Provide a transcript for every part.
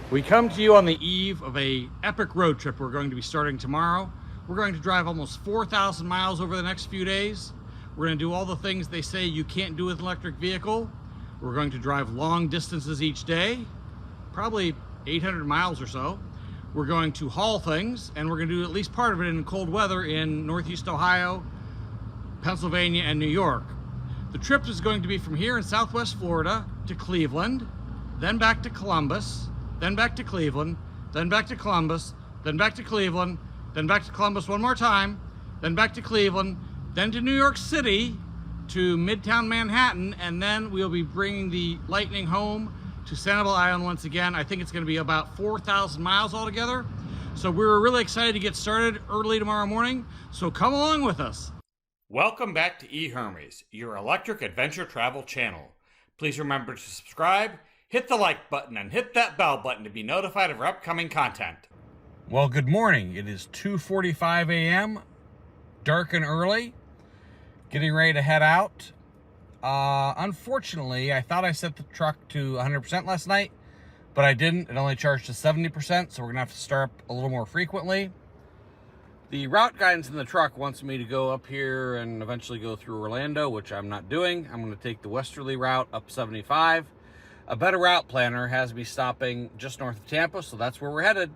We come to you on the eve of an epic road trip we're going to be starting tomorrow. We're going to drive almost 4,000 miles over the next few days. We're going to do all the things they say you can't do with an electric vehicle. We're going to drive long distances each day, probably 800 miles or so. We're going to haul things, and we're going to do at least part of it in cold weather in Northeast Ohio, Pennsylvania, and New York. The trip is going to be from here in Southwest Florida to Cleveland, then back to Columbus, then back to Cleveland, then back to Columbus, then back to Cleveland, then back to Columbus one more time, then back to Cleveland, then to New York City, to Midtown Manhattan, and then we'll be bringing the Lightning home to Sanibel Island once again. I think it's going to be about 4,000 miles altogether. So we're really excited to get started early tomorrow morning, so come along with us. Welcome back to E-Hermes, your electric adventure travel channel. Please remember to subscribe, hit the like button, and hit that bell button to be notified of our upcoming content. Well, good morning. It is 2:45 a.m., dark and early, getting ready to head out. Unfortunately, I thought I set the truck to 100% last night, but I didn't. It only charged to 70%, so we're gonna have to start up a little more frequently. The route guidance in the truck wants me to go up here and eventually go through Orlando, which I'm not doing. I'm gonna take the westerly route up 75. A better route planner has me stopping just north of Tampa, so that's where we're headed.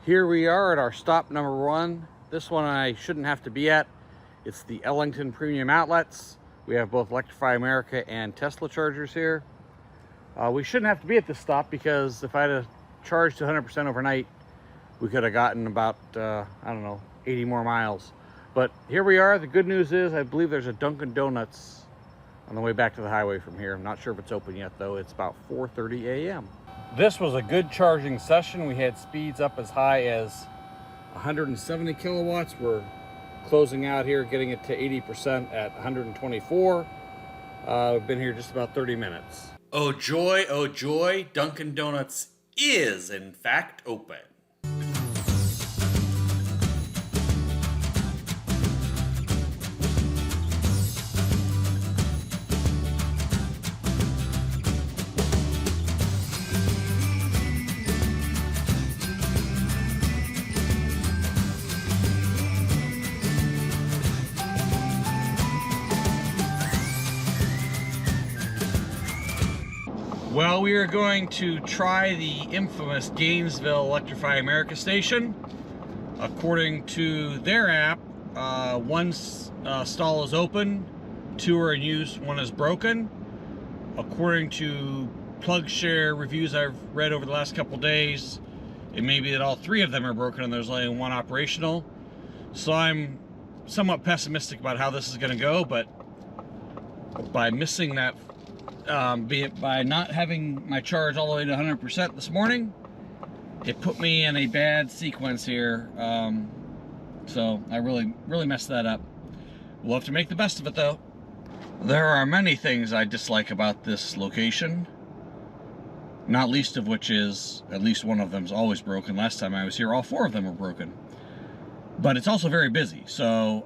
Here we are at our stop number 1. This one I shouldn't have to be at. It's the Ellington Premium Outlets. We have both Electrify America and Tesla chargers here. We shouldn't have to be at this stop because if I had charged to 100% overnight, we could have gotten about, I don't know, 80 more miles. But here we are. The good news is I believe there's a Dunkin' Donuts on the way back to the highway from here. I'm not sure if it's open yet though. It's about 4:30 a.m. This was a good charging session. We had speeds up as high as 170 kilowatts. We're closing out here, getting it to 80% at 124. We've been here just about 30 minutes. Oh joy, Dunkin' Donuts is in fact open. Well, we are going to try the infamous Gainesville Electrify America station. According to their app, one stall is open, 2 are in use, 1 is broken. According to PlugShare reviews I've read over the last couple days, it may be that all 3 of them are broken and there's only 1 operational. So I'm somewhat pessimistic about how this is going to go, but by missing that by not having my charge all the way to 100% this morning, it put me in a bad sequence here. So I really messed that up. We'll have to make the best of it though. There are many things I dislike about this location, not least of which is at least one of them's always broken. Last time I was here, all 4 of them were broken. But it's also very busy. So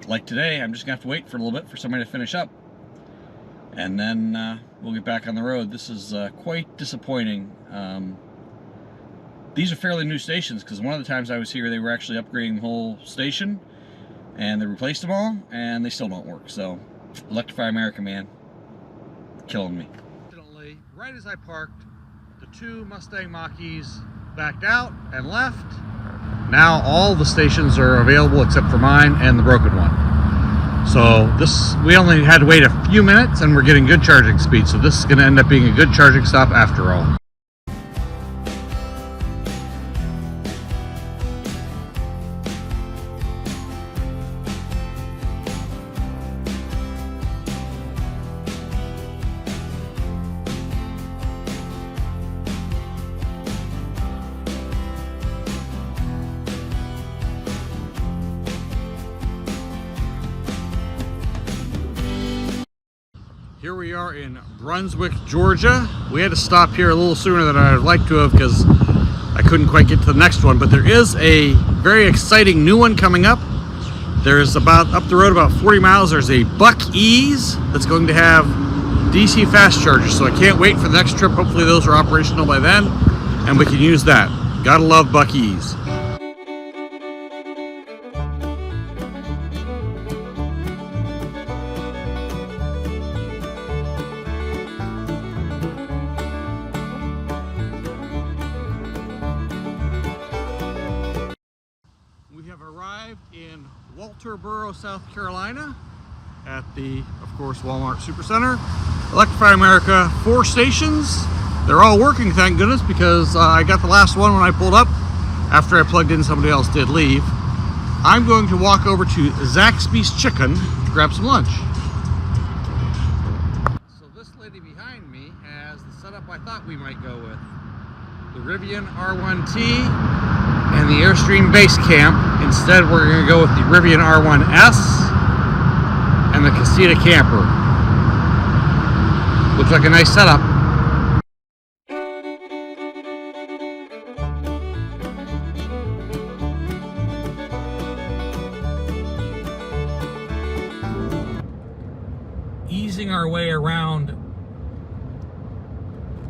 like today, I'm just gonna have to wait for a little bit for somebody to finish up. And then we'll get back on the road. This is quite disappointing. These are fairly new stations because one of the times I was here, they were actually upgrading the whole station, and they replaced them all, and they still don't work. So, Electrify America, man, killing me. Fortunately, right as I parked, the 2 Mustang Mach-E's backed out and left. Now all the stations are available except for mine and the broken one. So we only had to wait a few minutes and we're getting good charging speed. So this is going to end up being a good charging stop after all. Here we are in Brunswick, Georgia. We had to stop here a little sooner than I'd like to have because I couldn't quite get to the next one, but there is a very exciting new one coming up. There's about, up the road about 40 miles, there's a Buck E's that's going to have DC fast chargers, so I can't wait for the next trip. Hopefully those are operational by then, and we can use that. Gotta love Buck E's. In Walterboro, South Carolina at the, of course, Walmart Supercenter. Electrify America, 4 stations. They're all working, thank goodness, because I got the last one when I pulled up. After I plugged in, somebody else did leave. I'm going to walk over to Zaxby's Chicken to grab some lunch. So this lady behind me has the setup I thought we might go with. The Rivian R1T and the Airstream Base Camp. Instead, we're going to go with the Rivian R1S and the Casita Camper. Looks like a nice setup. Easing our way around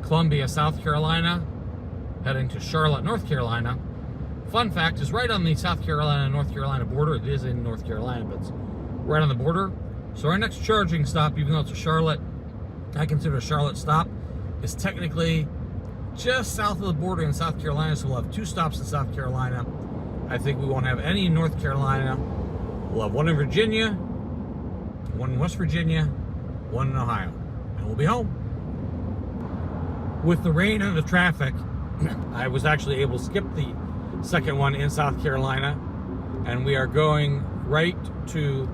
Columbia, South Carolina, heading to Charlotte, North Carolina. Fun fact is right on the South Carolina-North Carolina border. It is in North Carolina, but it's right on the border. So our next charging stop, even though it's a Charlotte, I consider a Charlotte stop, is technically just south of the border in South Carolina. So we'll have 2 stops in South Carolina. I think we won't have any in North Carolina. We'll have 1 in Virginia, 1 in West Virginia, 1 in Ohio, and we'll be home. With the rain and the traffic, I was actually able to skip the second one in South Carolina, and we are going right to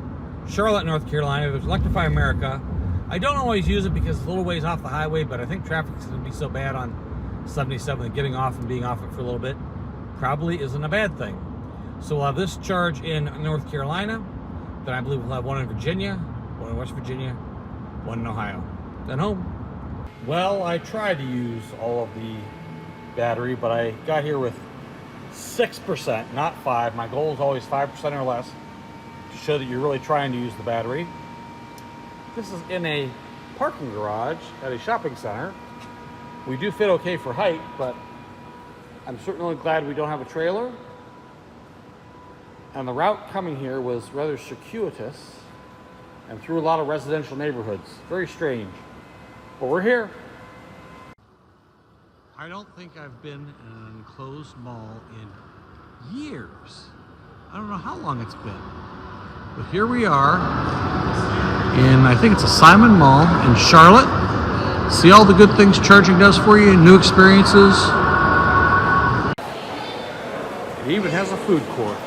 Charlotte, North Carolina. There's Electrify America. I don't always use it because it's a little ways off the highway, but I think traffic's going to be so bad on 77 that getting off and being off it for a little bit probably isn't a bad thing. So we'll have this charge in North Carolina, then I believe we'll have 1 in Virginia, 1 in West Virginia, 1 in Ohio, then home. Well, I tried to use all of the battery, but I got here with 6%, not 5. My goal is always 5% or less to show that you're really trying to use the battery. This is in a parking garage at a shopping center. We do fit okay for height, but I'm certainly glad we don't have a trailer. And the route coming here was rather circuitous and through a lot of residential neighborhoods. Very strange, but we're here. I don't think I've been in an enclosed mall in years. I don't know how long it's been. But here we are in, I think it's a Simon Mall in Charlotte. See all the good things charging does for you, new experiences. It even has a food court.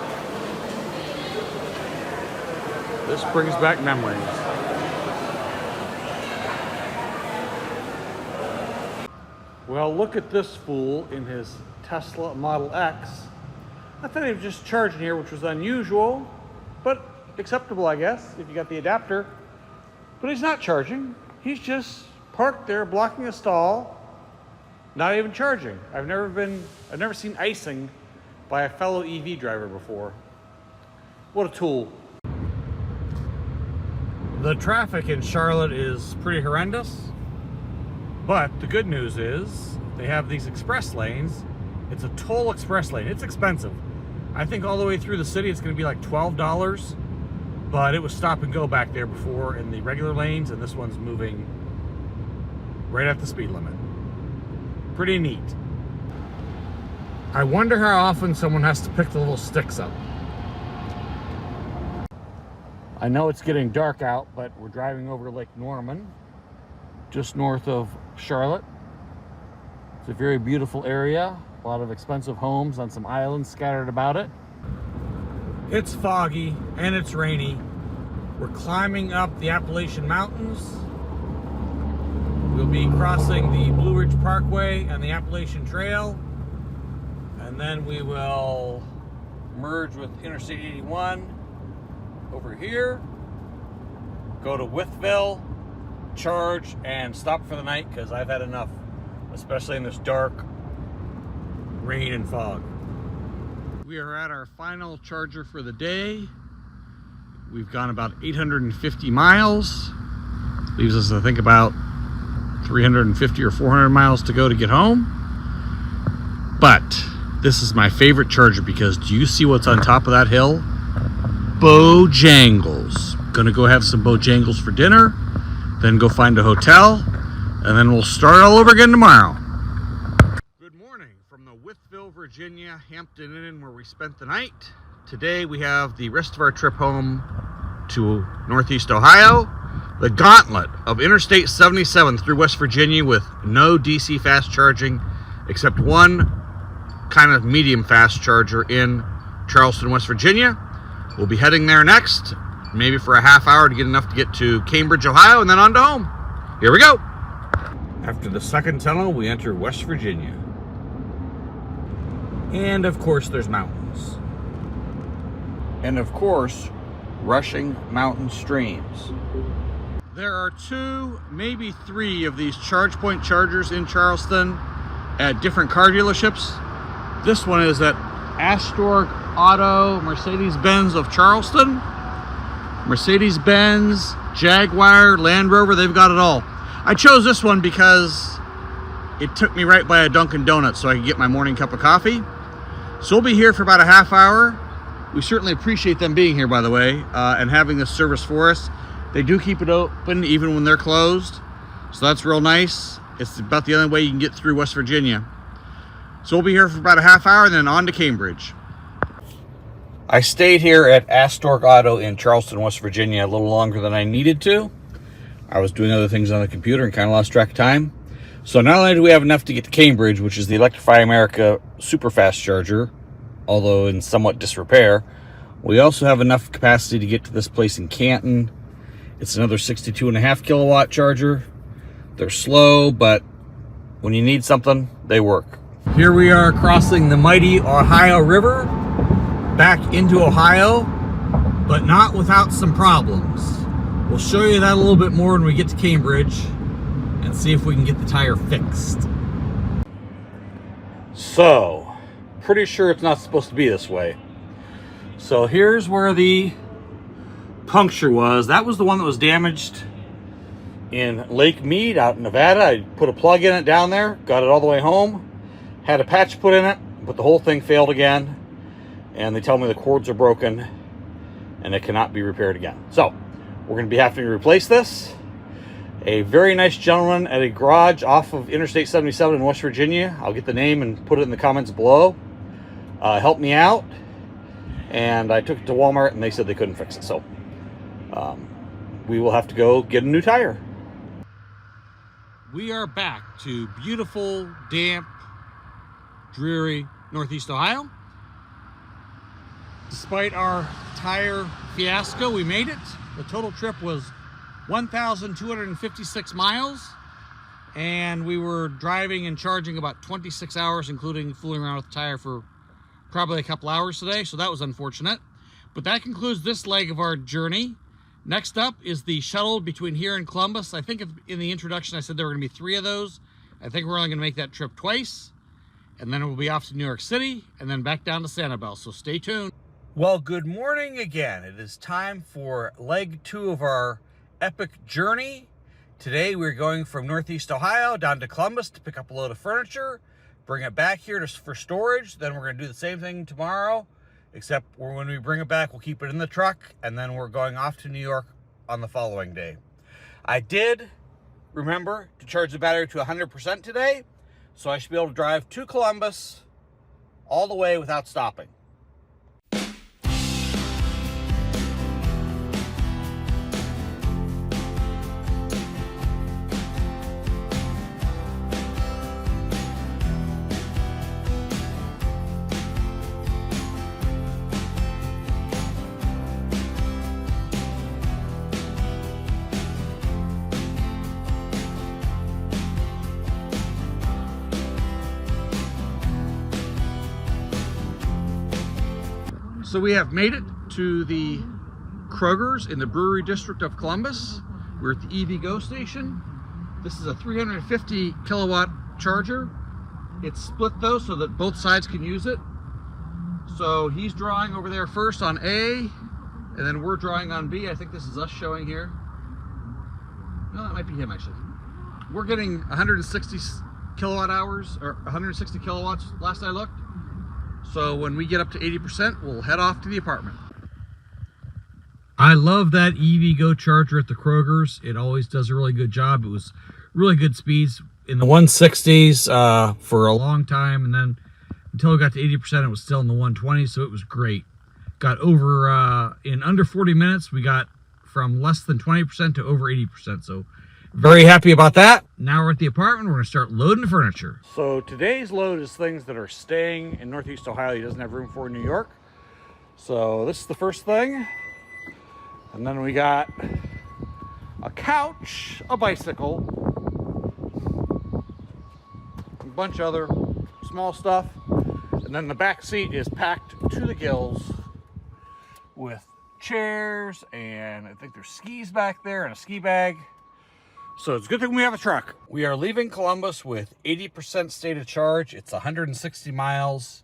This brings back memories. Well, look at this fool in his Tesla Model X. I thought he was just charging here, which was unusual, but acceptable, I guess, if you got the adapter. But he's not charging. He's just parked there, blocking a stall, not even charging. I've never seen icing by a fellow EV driver before. What a tool. The traffic in Charlotte is pretty horrendous. But the good news is they have these express lanes. It's a toll express lane. It's expensive. I think all the way through the city it's going to be like $12, but it was stop and go back there before in the regular lanes, and this one's moving right at the speed limit. Pretty neat. I wonder how often someone has to pick the little sticks up. I know it's getting dark out, but we're driving over Lake Norman, just north of Charlotte. It's a very beautiful area. A lot of expensive homes on some islands scattered about it. It's foggy and it's rainy. We're climbing up the Appalachian Mountains. We'll be crossing the Blue Ridge Parkway and the Appalachian Trail. And then we will merge with Interstate 81 over here, go to Wytheville, charge and stop for the night because I've had enough, especially in this dark rain and fog. We are at our final charger for the day. We've gone about 850 miles. Leaves us, I think, about 350 or 400 miles to go to get home. But this is my favorite charger because do you see what's on top of that hill? Bojangles. Gonna go have some Bojangles for dinner, then go find a hotel, and then we'll start all over again tomorrow. Good morning from the Withville, Virginia, Hampton Inn where we spent the night. Today we have the rest of our trip home to Northeast Ohio. The gauntlet of Interstate 77 through West Virginia with no DC fast charging except one kind of medium fast charger in Charleston, West Virginia. We'll be heading there next, maybe for a half hour to get enough to get to Cambridge, Ohio, and then on to home. Here we go. After the second tunnel, we enter West Virginia. And of course, there's mountains. And of course, rushing mountain streams. There are 2, maybe 3 of these charge point chargers in Charleston at different car dealerships. This one is at Astorg Auto Mercedes-Benz of Charleston. Mercedes-Benz, Jaguar, Land Rover, they've got it all. I chose this one because it took me right by a Dunkin' Donuts so I could get my morning cup of coffee. So we'll be here for about a half hour. We certainly appreciate them being here, by the way, and having this service for us. They do keep it open even when they're closed, so that's real nice. It's about the only way you can get through West Virginia. So we'll be here for about a half hour and then on to Cambridge. I stayed here at Astorg Auto in Charleston, West Virginia a little longer than I needed to. I was doing other things on the computer and kind of lost track of time. So not only do we have enough to get to Cambridge, which is the Electrify America super fast charger, although in somewhat disrepair, we also have enough capacity to get to this place in Canton. It's another 62.5 kilowatt charger. They're slow, but when you need something, they work. Here we are crossing the mighty Ohio River back into Ohio, but not without some problems. We'll show you that a little bit more when we get to Cambridge and see if we can get the tire fixed. So, pretty sure it's not supposed to be this way. So here's where the puncture was. That was the one that was damaged in Lake Mead out in Nevada. I put a plug in it down there, got it all the way home, had a patch put in it, but the whole thing failed again. And they tell me the cords are broken and it cannot be repaired again. So we're going to be having to replace this. A very nice gentleman at a garage off of Interstate 77 in West Virginia, I'll get the name and put it in the comments below, helped me out. And I took it to Walmart and they said they couldn't fix it. So we will have to go get a new tire. We are back to beautiful, damp, dreary Northeast Ohio. Despite our tire fiasco, we made it. The total trip was 1,256 miles, and we were driving and charging about 26 hours, including fooling around with the tire for probably a couple hours today, so that was unfortunate. But that concludes this leg of our journey. Next up is the shuttle between here and Columbus. I think in the introduction I said there were going to be 3 of those. I think we're only going to make that trip twice, and then we'll be off to New York City, and then back down to SANIBEL, so stay tuned. Well, good morning again. It is time for leg 2 of our epic journey. Today we're going from Northeast Ohio down to Columbus to pick up a load of furniture, bring it back here for storage. Then we're going to do the same thing tomorrow, except when we bring it back, we'll keep it in the truck, and then we're going off to New York on the following day. I did remember to charge the battery to 100% today, so I should be able to drive to Columbus all the way without stopping. So we have made it to the Kroger's in the Brewery District of Columbus. We're at the EV Go station. This is a 350 kilowatt charger. It's split though so that both sides can use it. So he's drawing over there first on A, and then we're drawing on B. I think this is us showing here. No, that might be him actually. We're getting 160 kilowatt hours, or 160 kilowatts last I looked. So when we get up to 80%, we'll head off to the apartment. I love that EV Go charger at the Kroger's. It always does a really good job. It was really good speeds in the 160s for a long time, and then until it got to 80%, it was still in the 120s, so it was great. Got over, in under 40 minutes, we got from less than 20% to over 80%, so very happy about that. Now we're at the apartment, we're gonna start loading the furniture. So today's load is things that are staying in Northeast Ohio he doesn't have room for in New York. So this is the first thing. And then we got a couch, a bicycle, a bunch of other small stuff. And then the back seat is packed to the gills with chairs, and I think there's skis back there and a ski bag. So it's a good thing we have a truck. We are leaving Columbus with 80% state of charge. It's 160 miles.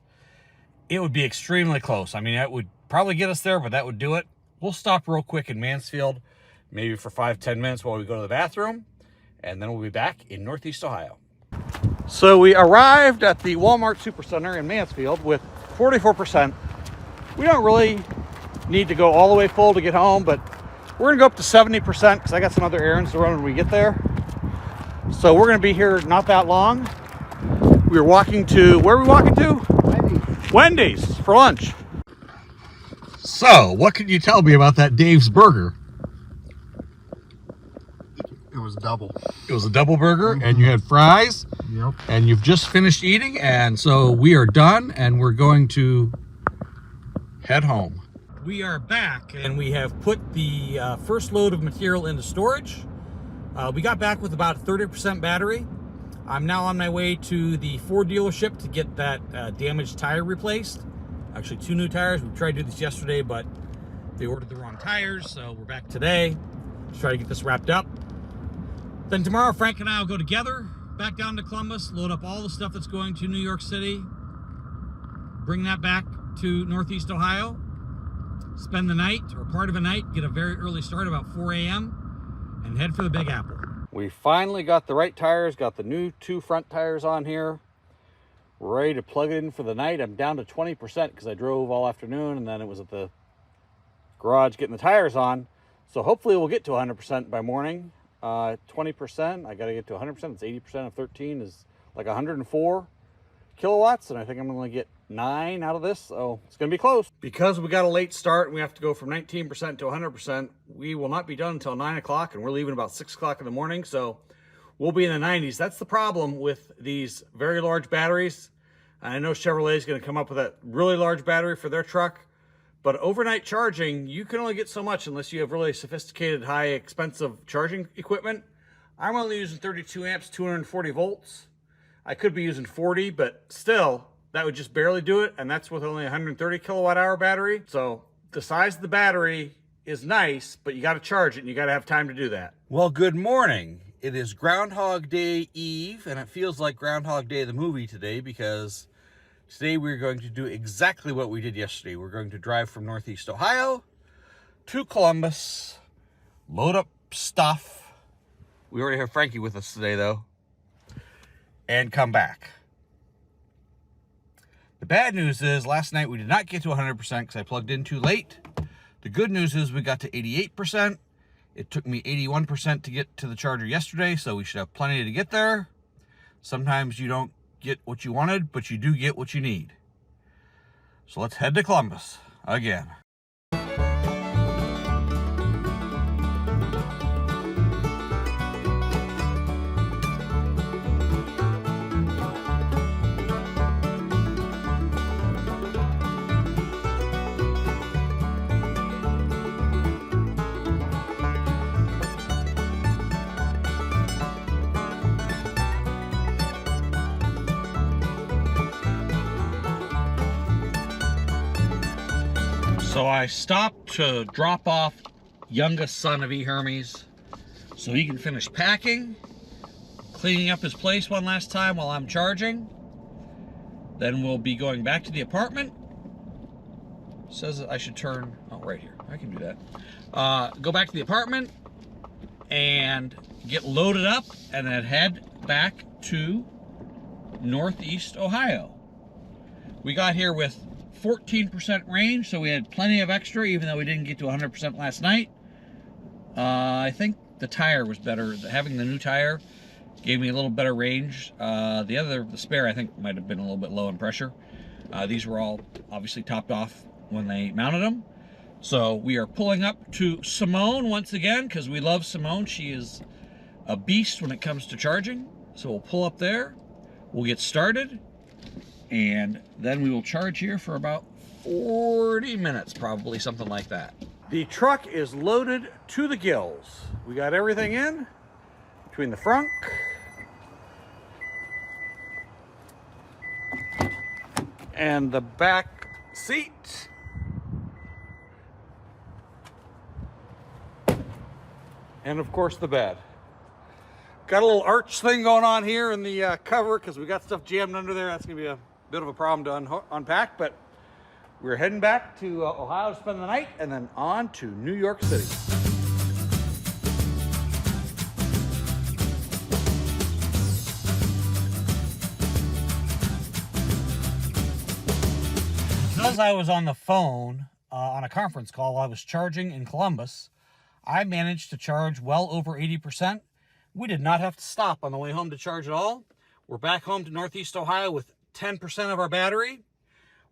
It would be extremely close. I mean, that would probably get us there, but that would do it. We'll stop real quick in Mansfield, maybe for 5-10 minutes while we go to the bathroom, and then we'll be back in Northeast Ohio. So we arrived at the Walmart Supercenter in Mansfield with 44%. We don't really need to go all the way full to get home, but we're gonna go up to 70% because I got some other errands to run when we get there. So we're gonna be here not that long. We're walking to, where are we walking to? Wendy's for lunch. So, what can you tell me about that Dave's Burger? It was double. It was a double burger, and you had fries. Yep. And you've just finished eating, and so we are done, and we're going to head home. We are back, and we have put the first load of material into storage. We got back with about 30% battery. I'm now on my way to the Ford dealership to get that damaged tire replaced. Actually, 2 new tires. We tried to do this yesterday, but they ordered the wrong tires, so we're back today to try to get this wrapped up. Then tomorrow, Frank and I will go together back down to Columbus, load up all the stuff that's going to New York City, bring that back to Northeast Ohio, spend the night, or part of a night, get a very early start, about 4 a.m., and head for the Big Apple. We finally got the right tires, got the new 2 front tires on here. We're ready to plug it in for the night. I'm down to 20% because I drove all afternoon, and then it was at the garage getting the tires on. So hopefully we'll get to 100% by morning. 20%, I got to get to 100%. It's 80% of 13 is like 104 kilowatts, and I think I'm going to get 9 out of this, so it's going to be close. Because we got a late start and we have to go from 19% to 100%, we will not be done until 9 o'clock, and we're leaving about 6 o'clock in the morning, so we'll be in the 90s. That's the problem with these very large batteries. I know Chevrolet is going to come up with a really large battery for their truck, but overnight charging, you can only get so much unless you have really sophisticated, high, expensive charging equipment. I'm only using 32 amps, 240 volts. I could be using 40, but still, that would just barely do it, and that's with only a 130 kilowatt hour battery. So the size of the battery is nice, but you got to charge it, and you got to have time to do that. Well, good morning. It is Groundhog Day Eve, and it feels like Groundhog Day the movie today because today we're going to do exactly what we did yesterday. We're going to drive from Northeast Ohio to Columbus, load up stuff. We already have Frankie with us today, though, and come back. The bad news is last night we did not get to 100% because I plugged in too late. The good news is we got to 88%. It took me 81% to get to the charger yesterday, so we should have plenty to get there. Sometimes you don't get what you wanted, but you do get what you need. So let's head to Columbus again. So I stopped to drop off youngest son of E-Hermes. so he can finish packing, cleaning up his place one last time while I'm charging. Then we'll be going back to the apartment. Says I should turn, oh, right here. I can do that. Go back to the apartment and get loaded up and then head back to Northeast Ohio. We got here with 14% range, so we had plenty of extra, even though we didn't get to 100% last night. I think the tire was better. Having the new tire gave me a little better range. The spare, I think, might have been a little bit low in pressure. These were all obviously topped off when they mounted them. So we are pulling up to Simone once again, because we love Simone. She is a beast when it comes to charging. So we'll pull up there, we'll get started, and then we will charge here for about 40 minutes, probably, something like that. The truck is loaded to the gills. We got everything in between the front and the back seat. And of course the bed. Got a little arch thing going on here in the cover because we got stuff jammed under there. That's gonna be a bit of a problem to unpack, but we're heading back to Ohio to spend the night and then on to New York City. Because I was on the phone on a conference call while I was charging in Columbus, I managed to charge well over 80%. We did not have to stop on the way home to charge at all. We're back home to Northeast Ohio with 10% of our battery.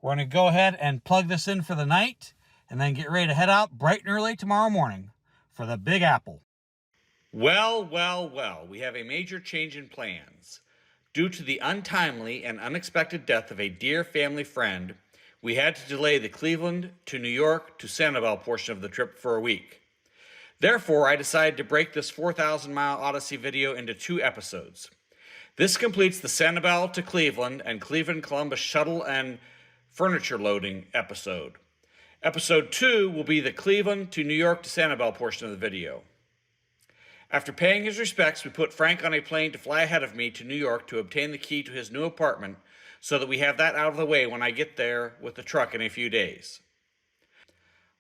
We're going to go ahead and plug this in for the night and then get ready to head out bright and early tomorrow morning for the Big Apple. Well, we have a major change in plans. Due to the untimely and unexpected death of a dear family friend, we had to delay the Cleveland to New York to SANIBEL portion of the trip for a week. Therefore, I decided to break this 4,000-mile Odyssey video into 2 episodes. This completes the SANIBEL to Cleveland and Cleveland-Columbus shuttle and furniture loading episode. Episode 2 will be the Cleveland to New York to SANIBEL portion of the video. After paying his respects, we put Frank on a plane to fly ahead of me to New York to obtain the key to his new apartment so that we have that out of the way when I get there with the truck in a few days.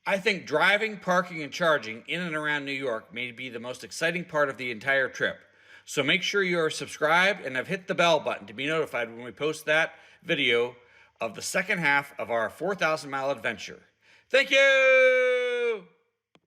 I think driving, parking, and charging in and around New York may be the most exciting part of the entire trip. So make sure you are subscribed and have hit the bell button to be notified when we post that video of the second half of our 4,000-mile adventure. Thank you!